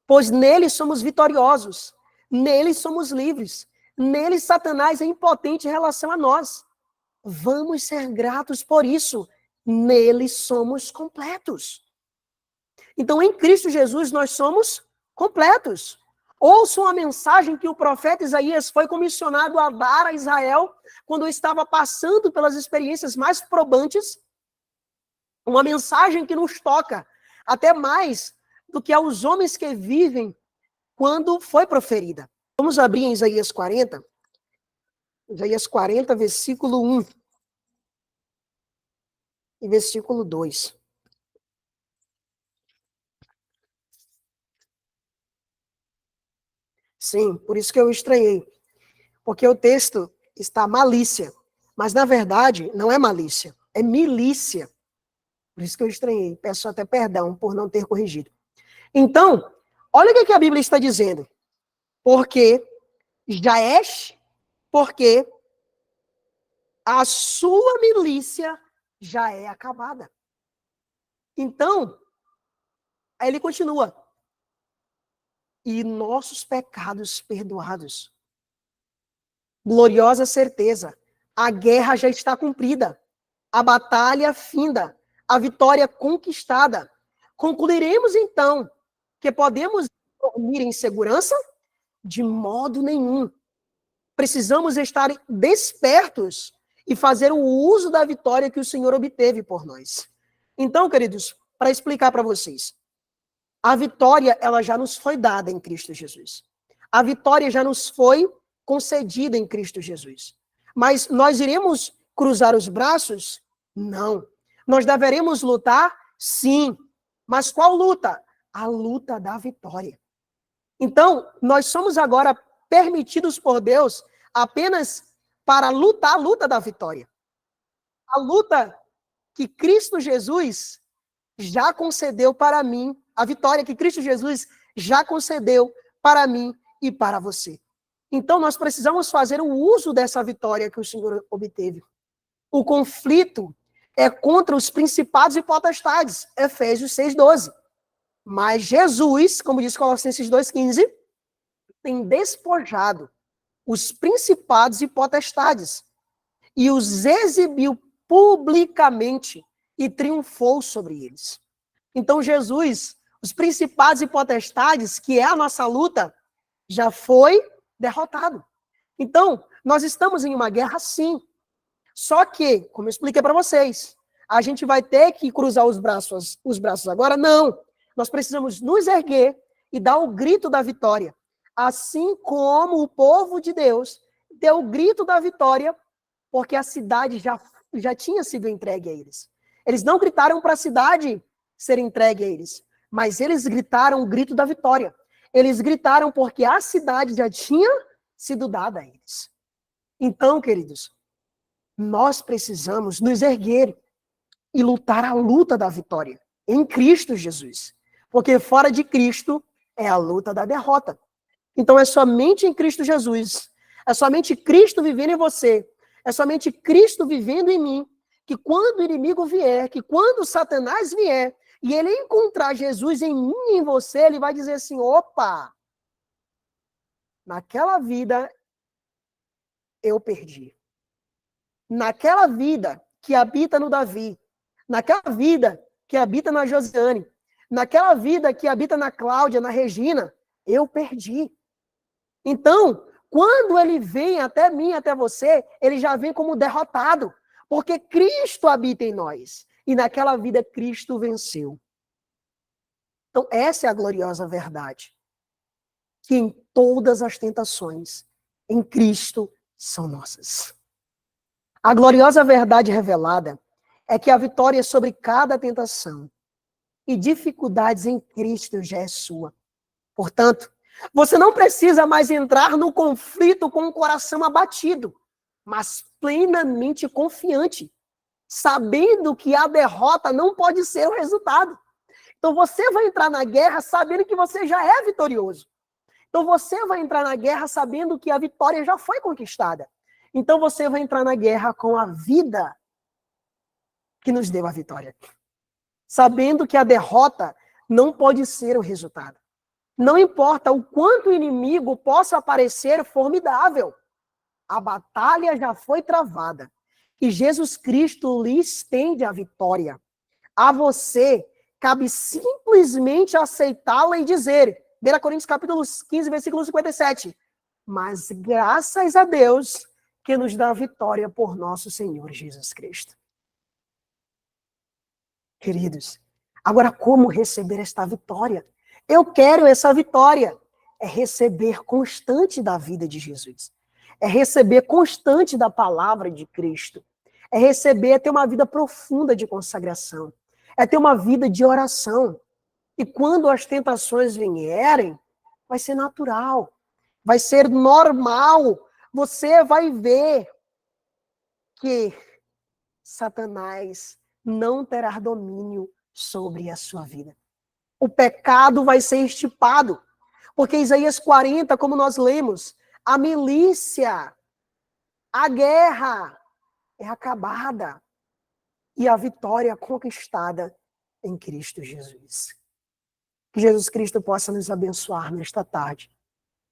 pois nele somos vitoriosos, nele somos livres, nele Satanás é impotente em relação a nós. Vamos ser gratos por isso, nele somos completos. Então, em Cristo Jesus, nós somos completos. Ouçam a mensagem que o profeta Isaías foi comissionado a dar a Israel quando estava passando pelas experiências mais probantes. Uma mensagem que nos toca até mais do que aos homens que vivem quando foi proferida. Vamos abrir em Isaías 40. Isaías 40, versículo 1 e versículo 2. Sim, por isso que eu estranhei. Porque o texto está malícia. Mas, na verdade, não é malícia, é milícia. Por isso que eu estranhei. Peço até perdão por não ter corrigido. Então, olha o que a Bíblia está dizendo. Porque porque a sua milícia já é acabada. Então, aí ele continua. E nossos pecados perdoados. Gloriosa certeza. A guerra já está cumprida. A batalha finda. A vitória conquistada. Concluiremos, então, que podemos dormir em segurança? De modo nenhum. Precisamos estar despertos e fazer o uso da vitória que o Senhor obteve por nós. Então, queridos, para explicar para vocês, a vitória, ela já nos foi dada em Cristo Jesus. A vitória já nos foi concedida em Cristo Jesus. Mas nós iremos cruzar os braços? Não. Nós deveremos lutar? Sim. Mas qual luta? A luta da vitória. Então, nós somos agora permitidos por Deus apenas para lutar a luta da vitória. A luta que Cristo Jesus já concedeu para mim, a vitória que Cristo Jesus já concedeu para mim e para você. Então, nós precisamos fazer o uso dessa vitória que o Senhor obteve. O conflito é contra os principados e potestades, Efésios 6:12. Mas Jesus, como diz Colossenses 2:15, tem despojado os principados e potestades e os exibiu publicamente e triunfou sobre eles. Então Jesus, os principados e potestades, que é a nossa luta, já foi derrotado. Então, nós estamos em uma guerra sim. Só que, como eu expliquei para vocês, a gente vai ter que cruzar os braços agora? Não. Nós precisamos nos erguer e dar o grito da vitória. Assim como o povo de Deus deu o grito da vitória, porque a cidade já tinha sido entregue a eles. Eles não gritaram para a cidade ser entregue a eles, mas eles gritaram o grito da vitória. Eles gritaram porque a cidade já tinha sido dada a eles. Então, queridos, nós precisamos nos erguer e lutar a luta da vitória em Cristo Jesus. Porque fora de Cristo é a luta da derrota. Então é somente em Cristo Jesus, é somente Cristo vivendo em você, é somente Cristo vivendo em mim, que quando o inimigo vier, que quando Satanás vier, e ele encontrar Jesus em mim e em você, ele vai dizer assim, opa, naquela vida eu perdi. Naquela vida que habita no Davi, naquela vida que habita na Josiane, naquela vida que habita na Cláudia, na Regina, eu perdi. Então, quando ele vem até mim, até você, ele já vem como derrotado, porque Cristo habita em nós. E naquela vida Cristo venceu. Então, essa é a gloriosa verdade. Que em todas as tentações, em Cristo, são nossas. A gloriosa verdade revelada é que a vitória sobre cada tentação e dificuldades em Cristo já é sua. Portanto, você não precisa mais entrar no conflito com o coração abatido, mas plenamente confiante, sabendo que a derrota não pode ser o resultado. Então você vai entrar na guerra sabendo que você já é vitorioso. Então você vai entrar na guerra sabendo que a vitória já foi conquistada. Então você vai entrar na guerra com a vida que nos deu a vitória. Sabendo que a derrota não pode ser o resultado. Não importa o quanto o inimigo possa parecer formidável. A batalha já foi travada. E Jesus Cristo lhe estende a vitória. A você cabe simplesmente aceitá-la e dizer, 1 Coríntios capítulo 15, versículo 57, mas graças a Deus que nos dá a vitória por nosso Senhor Jesus Cristo. Queridos, agora como receber esta vitória? Eu quero essa vitória. É receber constante da vida de Jesus. É receber constante da palavra de Cristo. É receber, é ter uma vida profunda de consagração. É ter uma vida de oração. E quando as tentações vierem, vai ser natural. Vai ser normal. Você vai ver que Satanás não terá domínio sobre a sua vida. O pecado vai ser extirpado. Porque Isaías 40, como nós lemos, a milícia, a guerra é acabada e a vitória conquistada em Cristo Jesus. Que Jesus Cristo possa nos abençoar nesta tarde.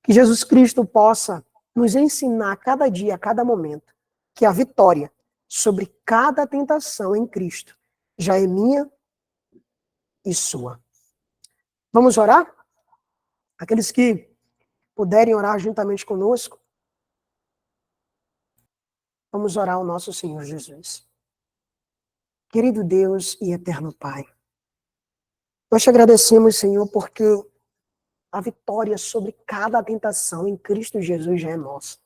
Que Jesus Cristo possa nos ensinar a cada dia, a cada momento, que a vitória sobre cada tentação em Cristo já é minha e sua. Vamos orar? Aqueles que puderem orar juntamente conosco, vamos orar ao nosso Senhor Jesus. Querido Deus e eterno Pai, nós te agradecemos, Senhor, porque a vitória sobre cada tentação em Cristo Jesus já é nossa.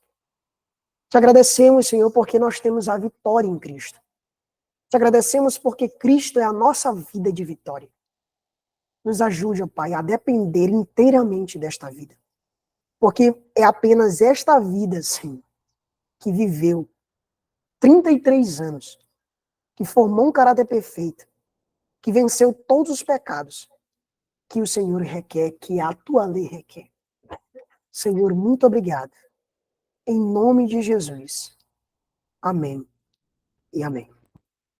Te agradecemos, Senhor, porque nós temos a vitória em Cristo. Te agradecemos porque Cristo é a nossa vida de vitória. Nos ajude, ó Pai, a depender inteiramente desta vida. Porque é apenas esta vida, Senhor, que viveu 33 anos, que formou um caráter perfeito, que venceu todos os pecados, que o Senhor requer, que a tua lei requer. Senhor, muito obrigado. Em nome de Jesus. Amém e amém.